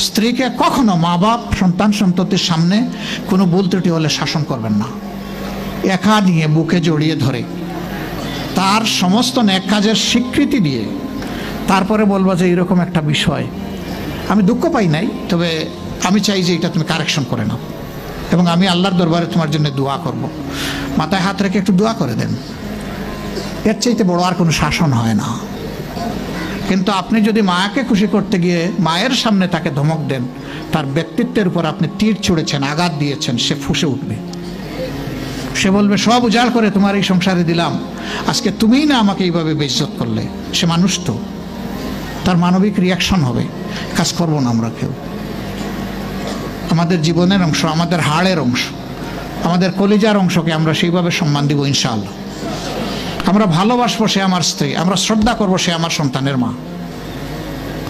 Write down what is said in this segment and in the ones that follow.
স্ত্রীকে কখনো মা বাপ সন্তান সন্ততির সামনে কোনো ভুল ত্রুটি হলে শাসন করবেন না। একা নিয়ে বুকে জড়িয়ে ধরে তার সমস্ত নেক কাজের স্বীকৃতি দিয়ে তারপরে বলবো যে এরকম একটা বিষয় আমি দুঃখ পাই নাই, তবে আমি চাই যে এটা তুমি কারেকশন করে নাও, এবং আমি আল্লাহর দরবারে তোমার জন্য দোয়া করব। মাথায় হাত রেখে একটু দোয়া করে দেন, এর চাইতে বড় আর কোনো শাসন হয় না। কিন্তু আপনি যদি মাকে খুশি করতে গিয়ে মায়ের সামনে তাকে ধমক দেন, তার ব্যক্তিত্বের উপর আপনি তীর ছুঁড়েছেন, আঘাত দিয়েছেন, সে ফুঁসে উঠবে। সে বলবে সব উজাড় করে তোমার এই সংসারে দিলাম, আজকে তুমিই না আমাকে এইভাবে বেইজ্জত করলে। সে মানুষ তো, তার মানবিক রিয়াকশন হবে। কাজ করবো না আমরা কেউ। আমাদের জীবনের অংশ, আমাদের হাড়ের অংশ, আমাদের কলিজার অংশকে আমরা সেইভাবে সম্মান দিব ইনশাআল্লাহ। আমরা ভালোবাসবো, সে আমার স্ত্রী। আমরা শ্রদ্ধা করবো, সে আমার সন্তানের মা।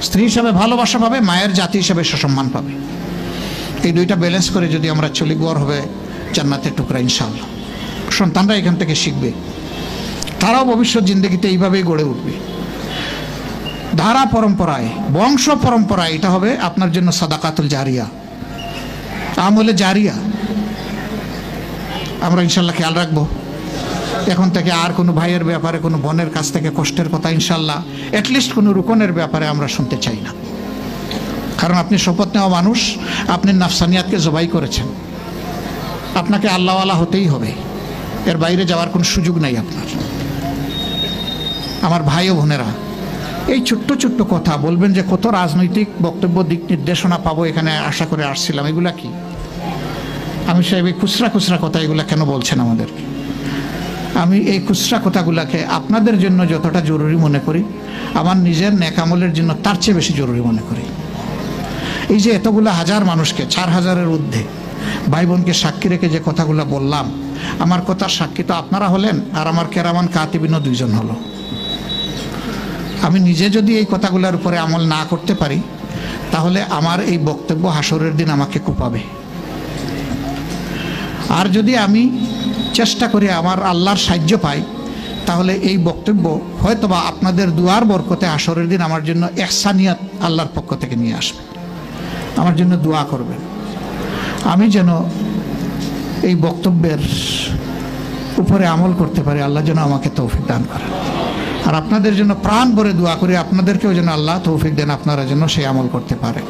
স্ত্রী হিসাবে ভালোবাসা পাবে, মায়ের জাতি হিসাবে সম্মান পাবে। এই দুইটা ব্যালেন্স করে যদি আমরা চলি, গড় হবে জান্নাতের টুকরা ইনশাআল্লাহ। সন্তানরা এখান থেকে শিখবে, তারাও ভবিষ্যৎ জিন্দগিতে এইভাবেই গড়ে উঠবে। ধারা পরম্পরায়, বংশ পরম্পরায় এটা হবে আপনার জন্য সাদাকাতুল জারিয়া, আমলে জারিয়া। আমরা ইনশাল্লাহ খেয়াল রাখবো। এখন থেকে আর কোনো ভাইয়ের ব্যাপারে, কোনো বোনের কাছ থেকে কষ্টের কথা ইনশাল্লাহ অ্যাটলিস্ট কোনো রুকনের ব্যাপারে আমরা শুনতে চাই না। কারণ আপনি শপথ নেওয়া মানুষ, আপনি নাফসানিয়াতকে জবাই করেছেন, আপনাকে আল্লাহওয়ালা হতেই হবে, এর বাইরে যাওয়ার কোনো সুযোগ নাই আপনার। আমার ভাই ও বোনেরা, এই ছোট্ট ছোট্ট কথা বলবেন যে কত রাজনৈতিক বক্তব্য, দিক নির্দেশনা পাবো, এখানে আশা করে আসছিলাম, এগুলা কি? আমি সাহেব এই খুচরা খুচরা কথা এগুলা কেন বলছেন আমাদেরকে? আমি এই খুচরা কথাগুলাকে আপনাদের জন্য যতটা জরুরি মনে করি, আমার নিজের নেক আমলের জন্য তার চেয়ে বেশি জরুরি মনে করি। এই যে এতগুলা হাজার মানুষকে, 4000-এর ঊর্ধ্বে ভাই বোনকে সাক্ষী রেখে যে কথাগুলো বললাম, আমার কথার সাক্ষী তো আপনারা হলেন, আর আমার কেরামান কাতিবিনও 2 জন হলো। আমি নিজে যদি এই কথাগুলোর উপরে আমল না করতে পারি, তাহলে আমার এই বক্তব্য হাসরের দিন আমাকে কুপাবে। আর যদি আমি চেষ্টা করি আমার আল্লাহর সাহায্য পাই, তাহলে এই বক্তব্য হয়তোবা আপনাদের দুয়ার বরকতে হাসরের দিন আমার জন্য ইহসানিয়াত আল্লাহর পক্ষ থেকে নিয়ে আসবে। আমার জন্য দোয়া করবেন, আমি যেন এই বক্তব্যের উপরে আমল করতে পারি। আল্লাহ যেন আমাকে তৌফিক দান করেন। আর আপনাদের জন্য প্রাণ ভরে দোয়া করি, আপনাদেরকেও যেন আল্লাহ তৌফিক দেন, আপনারা যেন সেই আমল করতে পারেন।